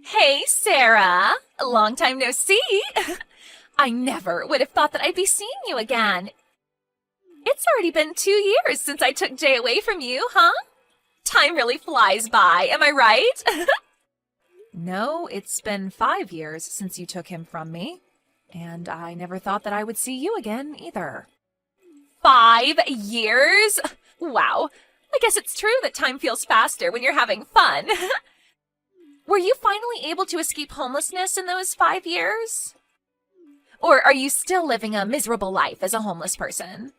Hey, Sarah. Long time no see. I never would have thought that I'd be seeing you again. It's already been 2 years since I took Jay away from you, huh? Time really flies by, am I right? No, it's been 5 years since you took him from me, and I never thought that I would see you again either. 5 years? Wow. I guess it's true that time feels faster when you're having fun. Were you finally able to escape homelessness in those 5 years? Or are you still living a miserable life as a homeless person?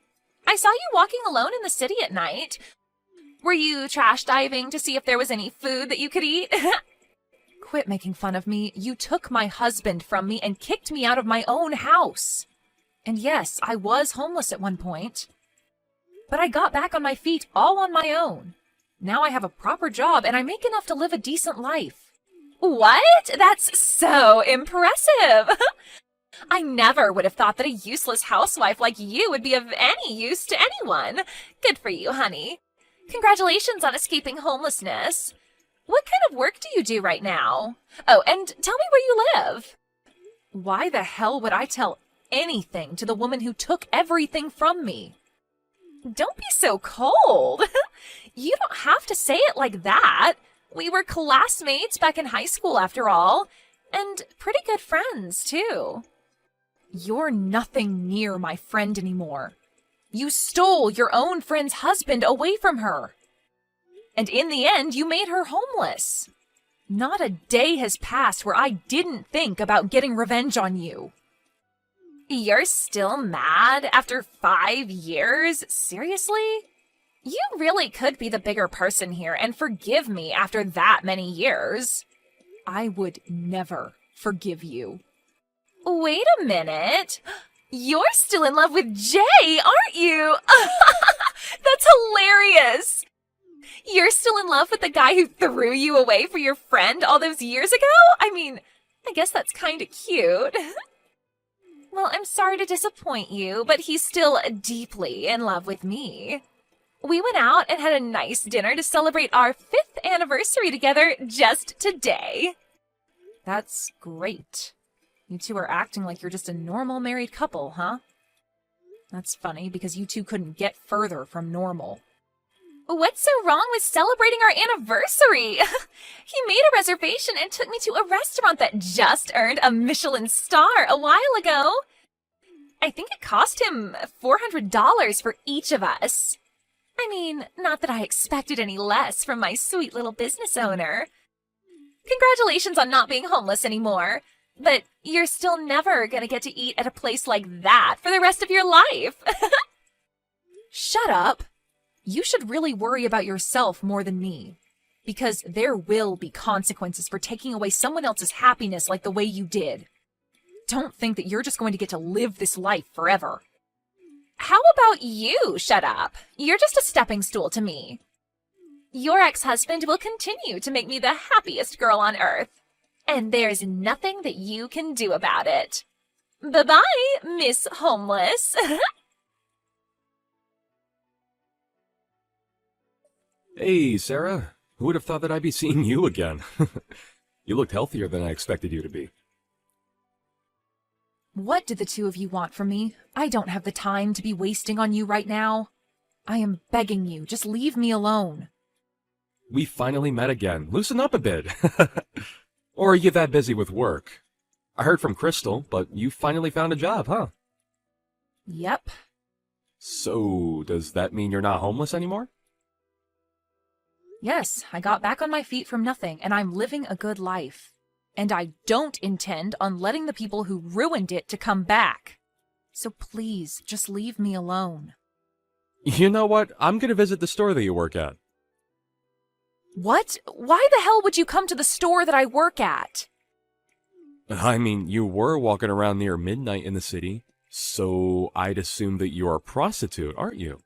I saw you walking alone in the city at night. Were you trash diving to see if there was any food that you could eat? Quit making fun of me. You took my husband from me and kicked me out of my own house. And yes, I was homeless at one point. But I got back on my feet all on my own. Now I have a proper job and I make enough to live a decent life. What? That's so impressive. I never would have thought that a useless housewife like you would be of any use to anyone. Good for you, honey. Congratulations on escaping homelessness. What kind of work do you do right now? Oh, and tell me where you live. Why the hell would I tell anything to the woman who took everything from me? Don't be so cold. You don't have to say it like that. We were classmates back in high school after all, and pretty good friends too. You're nothing near my friend anymore. You stole your own friend's husband away from her. And in the end, you made her homeless. Not a day has passed where I didn't think about getting revenge on you. You're still mad after 5 years? Seriously? You really could be the bigger person here and forgive me after that many years. I would never forgive you. Wait a minute. You're still in love with Jay, aren't you? That's hilarious. You're still in love with the guy who threw you away for your friend all those years ago? I mean, I guess that's kind of cute. Well, I'm sorry to disappoint you, but he's still deeply in love with me. We went out and had a nice dinner to celebrate our 5th anniversary together just today. That's great. You two are acting like you're just a normal married couple, huh? That's funny because you two couldn't get further from normal. What's so wrong with celebrating our anniversary? He made a reservation and took me to a restaurant that just earned a Michelin star a while ago. I think it cost him $400 for each of us. I mean, not that I expected any less from my sweet little business owner. Congratulations on not being homeless anymore. But you're still never gonna get to eat at a place like that for the rest of your life. Shut up. You should really worry about yourself more than me. Because there will be consequences for taking away someone else's happiness like the way you did. Don't think that you're just going to get to live this life forever. How about you shut up? You're just a stepping stool to me. Your ex-husband will continue to make me the happiest girl on earth. And there's nothing that you can do about it. Bye-bye, Miss Homeless. Hey, Sarah. Who would have thought that I'd be seeing you again? You looked healthier than I expected you to be. What do the two of you want from me? I don't have the time to be wasting on you right now. I am begging you, just leave me alone. We finally met again. Loosen up a bit. Or are you that busy with work? I heard from Crystal, but you finally found a job, huh? Yep. So, does that mean you're not homeless anymore? Yes, I got back on my feet from nothing, and I'm living a good life. And I don't intend on letting the people who ruined it to come back. So please, just leave me alone. You know what? I'm gonna visit the store that you work at. What? Why the hell would you come to the store that I work at? I mean, you were walking around near midnight in the city, so I'd assume that you're a prostitute, aren't you?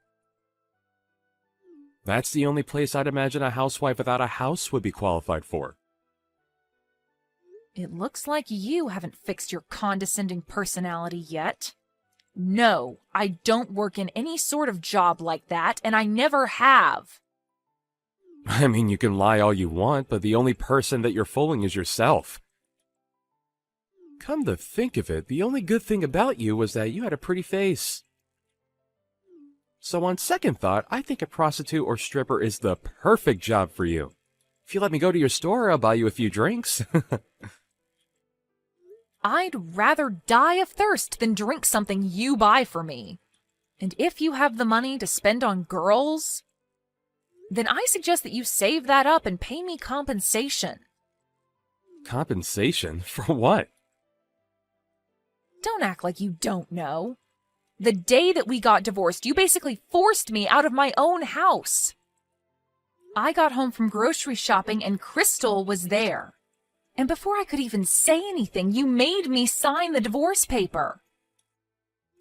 That's the only place I'd imagine a housewife without a house would be qualified for. It looks like you haven't fixed your condescending personality yet. No, I don't work in any sort of job like that, and I never have. I mean, you can lie all you want, but the only person that you're fooling is yourself. Come to think of it, the only good thing about you was that you had a pretty face. So on second thought, I think a prostitute or stripper is the perfect job for you. If you let me go to your store, I'll buy you a few drinks. I'd rather die of thirst than drink something you buy for me. And if you have the money to spend on girls, then I suggest that you save that up and pay me compensation. Compensation? For what? Don't act like you don't know. The day that we got divorced, you basically forced me out of my own house. I got home from grocery shopping and Crystal was there. And before I could even say anything, you made me sign the divorce paper.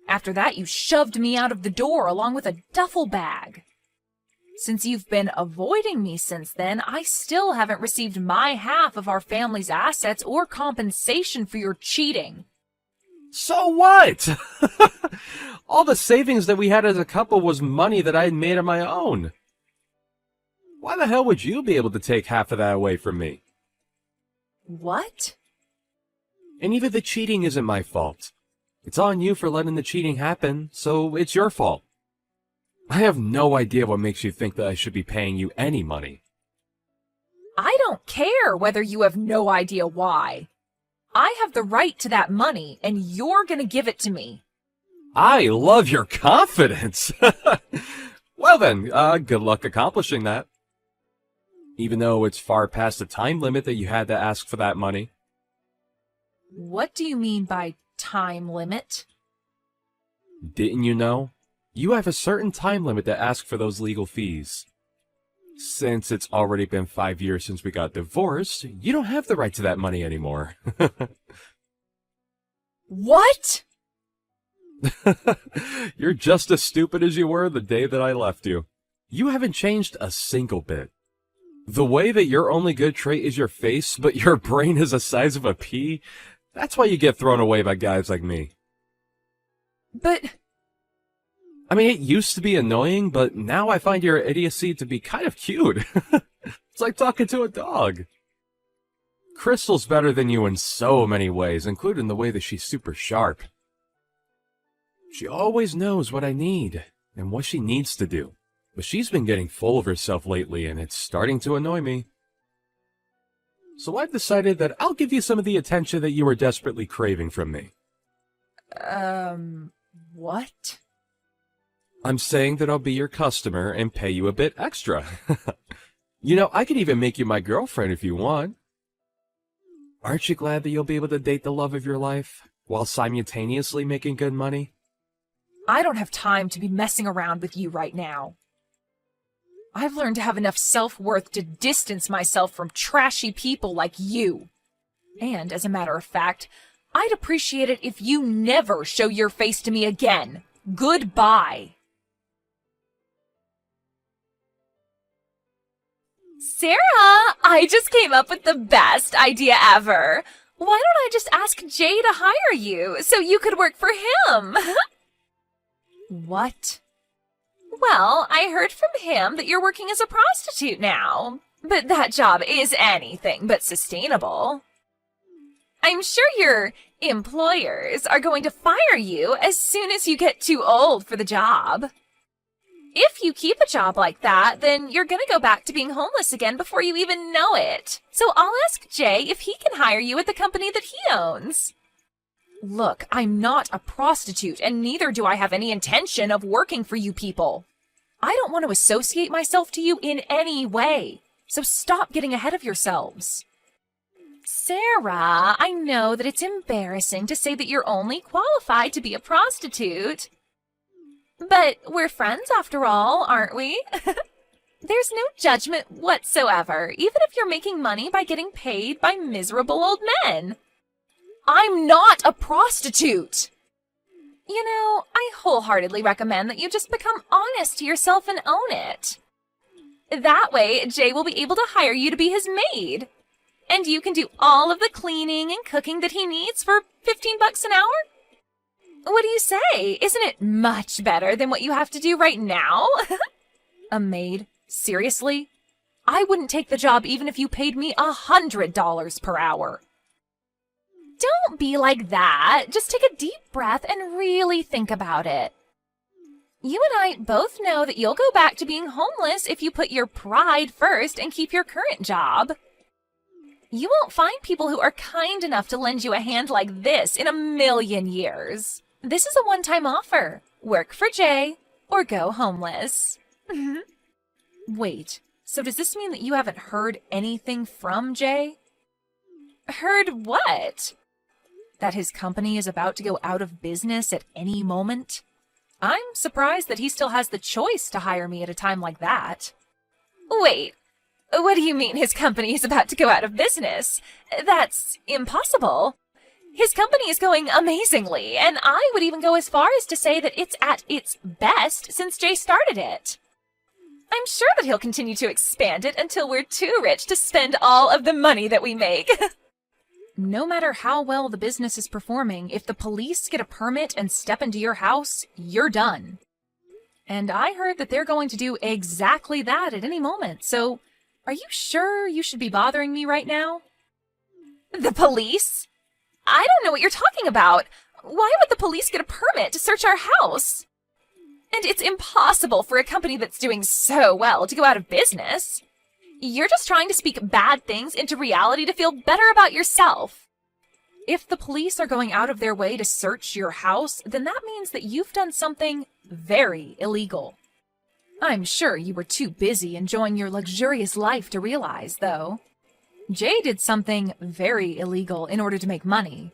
After that, you shoved me out of the door along with a duffel bag. Since you've been avoiding me since then, I still haven't received my half of our family's assets or compensation for your cheating. So what? All the savings that we had as a couple was money that I had made on my own. Why the hell would you be able to take half of that away from me? What? And even the cheating isn't my fault. It's on you for letting the cheating happen, so it's your fault. I have no idea what makes you think that I should be paying you any money. I don't care whether you have no idea why. I have the right to that money, and you're gonna give it to me. I love your confidence! Well then, good luck accomplishing that. Even though it's far past the time limit that you had to ask for that money. What do you mean by time limit? Didn't you know? You have a certain time limit to ask for those legal fees. Since it's already been 5 years since we got divorced, you don't have the right to that money anymore. What? You're just as stupid as you were the day that I left you. You haven't changed a single bit. The way that your only good trait is your face, but your brain is the size of a pea, that's why you get thrown away by guys like me. But... I mean, it used to be annoying, but now I find your idiocy to be kind of cute. It's like talking to a dog. Crystal's better than you in so many ways, including the way that she's super sharp. She always knows what I need and what she needs to do. But she's been getting full of herself lately, and it's starting to annoy me. So I've decided that I'll give you some of the attention that you were desperately craving from me. What? I'm saying that I'll be your customer and pay you a bit extra. You know, I could even make you my girlfriend if you want. Aren't you glad that you'll be able to date the love of your life, while simultaneously making good money? I don't have time to be messing around with you right now. I've learned to have enough self-worth to distance myself from trashy people like you. And, as a matter of fact, I'd appreciate it if you never show your face to me again. Goodbye. Sarah, I just came up with the best idea ever. Why don't I just ask Jay to hire you so you could work for him? What? Well, I heard from him that you're working as a prostitute now. But that job is anything but sustainable. I'm sure your employers are going to fire you as soon as you get too old for the job. If you keep a job like that, then you're going to go back to being homeless again before you even know it. So I'll ask Jay if he can hire you at the company that he owns. Look, I'm not a prostitute, and neither do I have any intention of working for you people. I don't want to associate myself to you in any way, so stop getting ahead of yourselves. Sarah, I know that it's embarrassing to say that you're only qualified to be a prostitute. But we're friends after all, aren't we? There's no judgment whatsoever, even if you're making money by getting paid by miserable old men. I'm not a prostitute! You know, I wholeheartedly recommend that you just become honest to yourself and own it. That way, Jay will be able to hire you to be his maid. And you can do all of the cleaning and cooking that he needs for $15 an hour? What do you say? Isn't it much better than what you have to do right now? A maid? Seriously? I wouldn't take the job even if you paid me $100 per hour. Don't be like that. Just take a deep breath and really think about it. You and I both know that you'll go back to being homeless if you put your pride first and keep your current job. You won't find people who are kind enough to lend you a hand like this in a million years. This is a one-time offer. Work for Jay or go homeless. Wait, so does this mean that you haven't heard anything from Jay? Heard what? That his company is about to go out of business at any moment? I'm surprised that he still has the choice to hire me at a time like that. Wait, what do you mean his company is about to go out of business? That's impossible. His company is going amazingly, and I would even go as far as to say that it's at its best since Jay started it. I'm sure that he'll continue to expand it until we're too rich to spend all of the money that we make. No matter how well the business is performing, if the police get a permit and step into your house, you're done. And I heard that they're going to do exactly that at any moment, so are you sure you should be bothering me right now? The police? I don't know what you're talking about. Why would the police get a permit to search our house? And it's impossible for a company that's doing so well to go out of business. You're just trying to speak bad things into reality to feel better about yourself. If the police are going out of their way to search your house, then that means that you've done something very illegal. I'm sure you were too busy enjoying your luxurious life to realize, though. Jay did something very illegal in order to make money.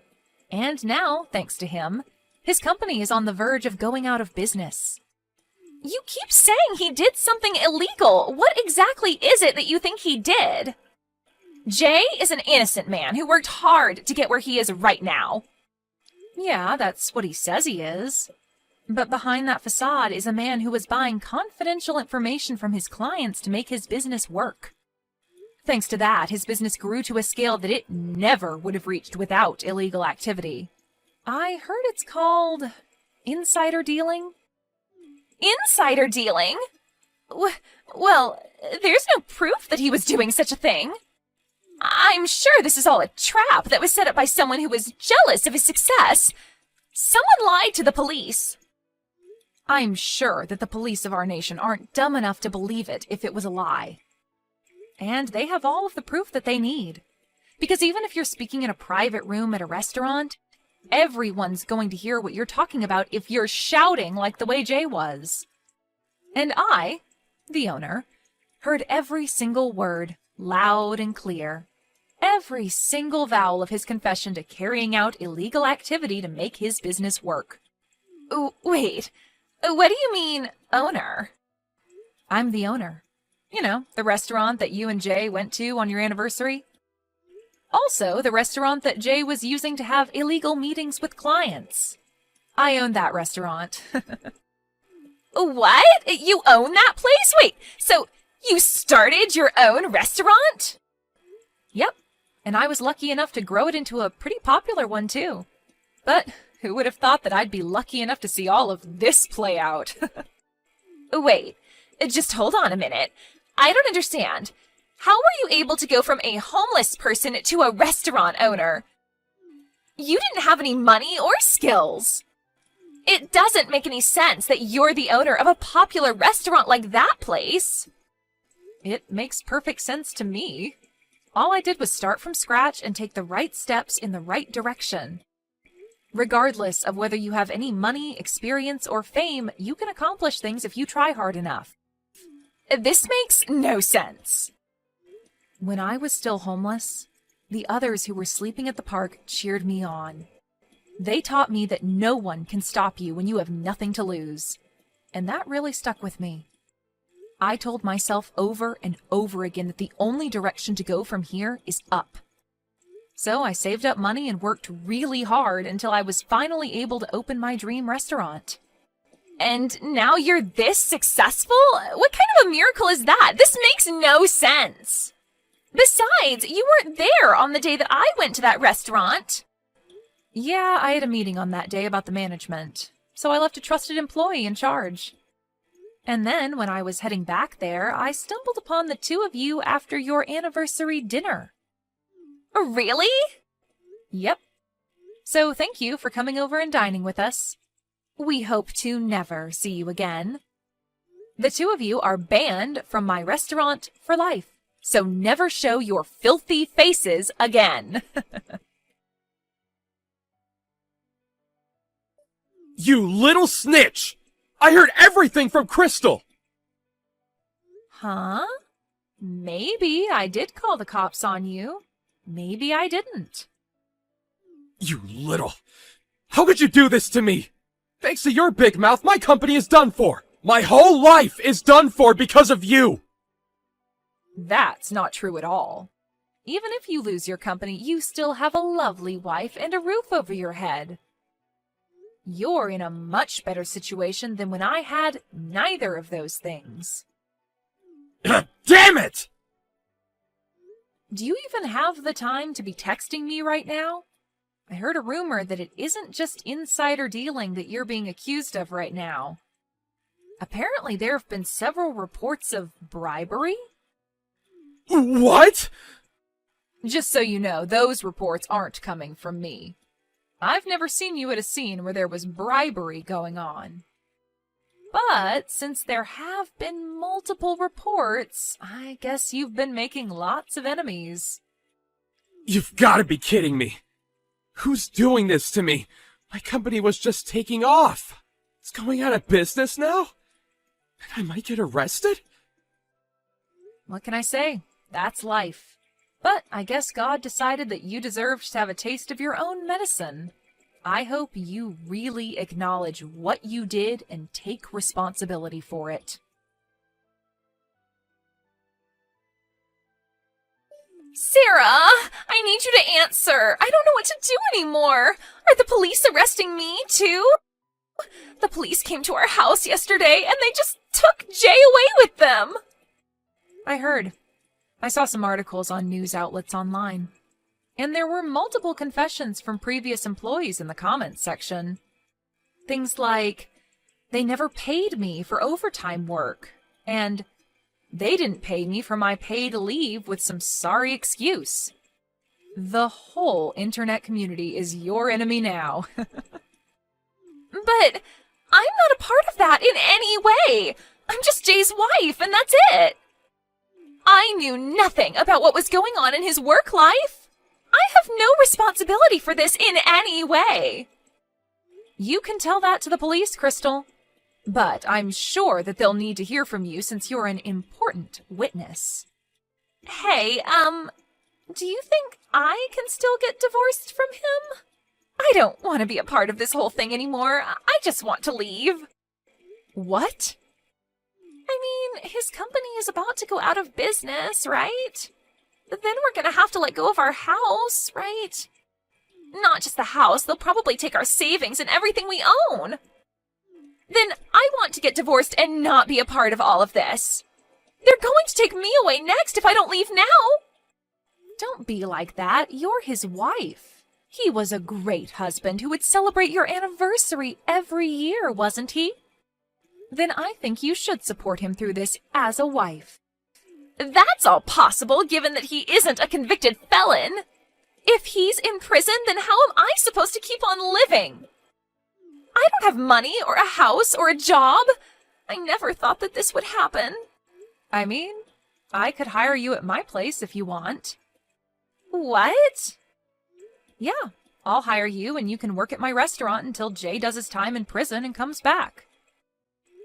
And now, thanks to him, his company is on the verge of going out of business. You keep saying he did something illegal. What exactly is it that you think he did? Jay is an innocent man who worked hard to get where he is right now. Yeah, that's what he says he is. But behind that facade is a man who was buying confidential information from his clients to make his business work. Thanks to that, his business grew to a scale that it never would have reached without illegal activity. I heard it's called insider dealing. Insider dealing? Well, there's no proof that he was doing such a thing. I'm sure this is all a trap that was set up by someone who was jealous of his success. Someone lied to the police. I'm sure that the police of our nation aren't dumb enough to believe it if it was a lie. And they have all of the proof that they need. Because even if you're speaking in a private room at a restaurant, everyone's going to hear what you're talking about if you're shouting like the way Jay was. And I, the owner, heard every single word, loud and clear. Every single vowel of his confession to carrying out illegal activity to make his business work. Wait, what do you mean, owner? I'm the owner. You know, the restaurant that you and Jay went to on your anniversary. Also, the restaurant that Jay was using to have illegal meetings with clients. I own that restaurant. What? You own that place? Wait, so you started your own restaurant? Yep, and I was lucky enough to grow it into a pretty popular one, too. But who would have thought that I'd be lucky enough to see all of this play out? Wait, just hold on a minute. I don't understand. How were you able to go from a homeless person to a restaurant owner? You didn't have any money or skills. It doesn't make any sense that you're the owner of a popular restaurant like that place. It makes perfect sense to me. All I did was start from scratch and take the right steps in the right direction. Regardless of whether you have any money, experience, or fame, you can accomplish things if you try hard enough. This makes no sense. When I was still homeless, the others who were sleeping at the park cheered me on. They taught me that no one can stop you when you have nothing to lose. And that really stuck with me. I told myself over and over again that the only direction to go from here is up. So I saved up money and worked really hard until I was finally able to open my dream restaurant. And now you're this successful? What kind of a miracle is that? This makes no sense. Besides, you weren't there on the day that I went to that restaurant. Yeah, I had a meeting on that day about the management, so I left a trusted employee in charge. And then when I was heading back there, I stumbled upon the two of you after your anniversary dinner. Really? Yep. So thank you for coming over and dining with us. We hope to never see you again. The two of you are banned from my restaurant for life, so never show your filthy faces again. You little snitch! I heard everything from Crystal! Huh? Maybe I did call the cops on you. Maybe I didn't. You little... How could you do this to me? Thanks to your big mouth, my company is done for! My whole life is done for because of you! That's not true at all. Even if you lose your company, you still have a lovely wife and a roof over your head. You're in a much better situation than when I had neither of those things. Damn it! Do you even have the time to be texting me right now? I heard a rumor that it isn't just insider dealing that you're being accused of right now. Apparently there have been several reports of bribery. What? Just so you know, those reports aren't coming from me. I've never seen you at a scene where there was bribery going on. But since there have been multiple reports, I guess you've been making lots of enemies. You've gotta be kidding me. Who's doing this to me? My company was just taking off. It's going out of business now? And I might get arrested? What can I say? That's life. But I guess God decided that you deserved to have a taste of your own medicine. I hope you really acknowledge what you did and take responsibility for it. Sarah, I need you to answer. I don't know what to do anymore. Are the police arresting me, too? The police came to our house yesterday, and they just took Jay away with them. I heard. I saw some articles on news outlets online. And there were multiple confessions from previous employees in the comments section. Things like, they never paid me for overtime work, and they didn't pay me for my paid leave with some sorry excuse. The whole internet community is your enemy now. But I'm not a part of that in any way. I'm just Jay's wife, and that's it. I knew nothing about what was going on in his work life. I have no responsibility for this in any way. You can tell that to the police, Crystal. But I'm sure that they'll need to hear from you since you're an important witness. Hey, do you think I can still get divorced from him? I don't want to be a part of this whole thing anymore. I just want to leave. What? I mean, his company is about to go out of business, right? Then we're gonna have to let go of our house, right? Not just the house, they'll probably take our savings and everything we own. Then I want to get divorced and not be a part of all of this. They're going to take me away next if I don't leave now. Don't be like that. You're his wife. He was a great husband who would celebrate your anniversary every year, wasn't he? Then I think you should support him through this as a wife. That's all possible given that he isn't a convicted felon. If he's in prison, then how am I supposed to keep on living? I don't have money or a house or a job. I never thought that this would happen. I mean, I could hire you at my place if you want. What? Yeah, I'll hire you and you can work at my restaurant until Jay does his time in prison and comes back.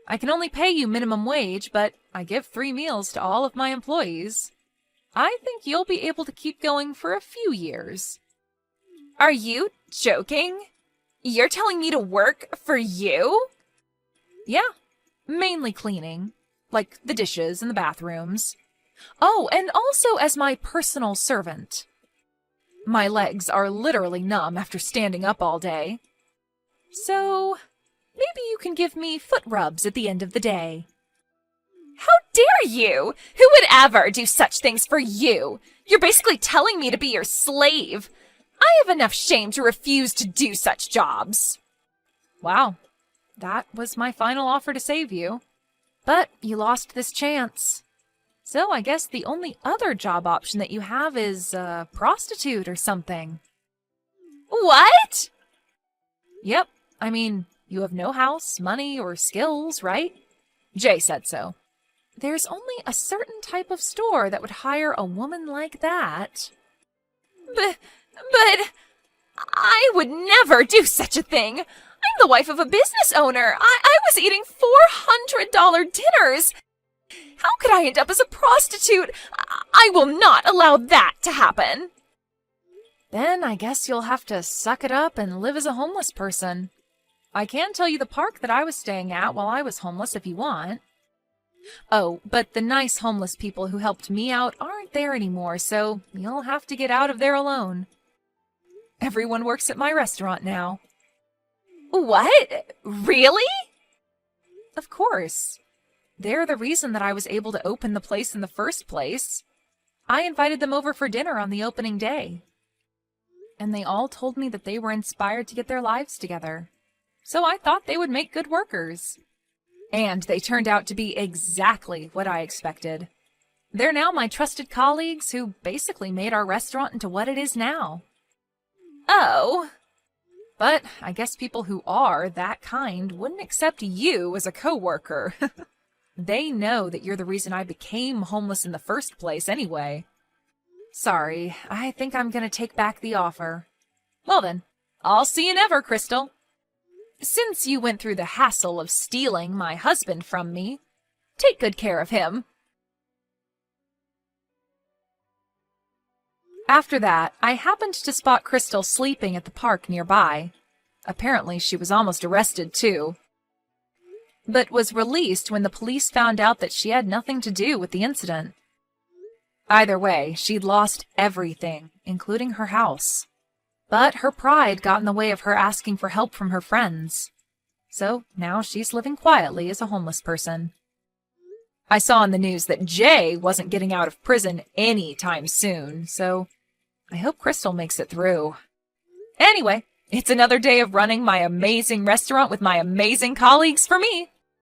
I can only pay you minimum wage, but I give 3 meals to all of my employees. I think you'll be able to keep going for a few years. Are you joking? You're telling me to work for you? Yeah, mainly cleaning, like the dishes and the bathrooms. Oh, and also as my personal servant. My legs are literally numb after standing up all day. So, maybe you can give me foot rubs at the end of the day. How dare you? Who would ever do such things for you? You're basically telling me to be your slave. I have enough shame to refuse to do such jobs. Wow, that was my final offer to save you. But you lost this chance. So I guess the only other job option that you have is prostitute or something. What? Yep, I mean, you have no house, money, or skills, right? Jay said so. There's only a certain type of store that would hire a woman like that. But I would never do such a thing. I'm the wife of a business owner. I was eating $400 dinners. How could I end up as a prostitute? I will not allow that to happen. Then I guess you'll have to suck it up and live as a homeless person. I can tell you the park that I was staying at while I was homeless if you want. Oh, but the nice homeless people who helped me out aren't there anymore, so you'll have to get out of there alone. Everyone works at my restaurant now. What? Really? Of course. They're the reason that I was able to open the place in the first place. I invited them over for dinner on the opening day. And they all told me that they were inspired to get their lives together. So I thought they would make good workers. And they turned out to be exactly what I expected. They're now my trusted colleagues who basically made our restaurant into what it is now. Oh. But I guess people who are that kind wouldn't accept you as a coworker. They know that you're the reason I became homeless in the first place anyway. Sorry, I think I'm gonna take back the offer. Well then, I'll see you never, Crystal. Since you went through the hassle of stealing my husband from me, take good care of him. After that, I happened to spot Crystal sleeping at the park nearby. Apparently, she was almost arrested, too, but was released when the police found out that she had nothing to do with the incident. Either way, she'd lost everything, including her house. But her pride got in the way of her asking for help from her friends. So now she's living quietly as a homeless person. I saw in the news that Jay wasn't getting out of prison anytime soon, so I hope Crystal makes it through. Anyway, it's another day of running my amazing restaurant with my amazing colleagues for me.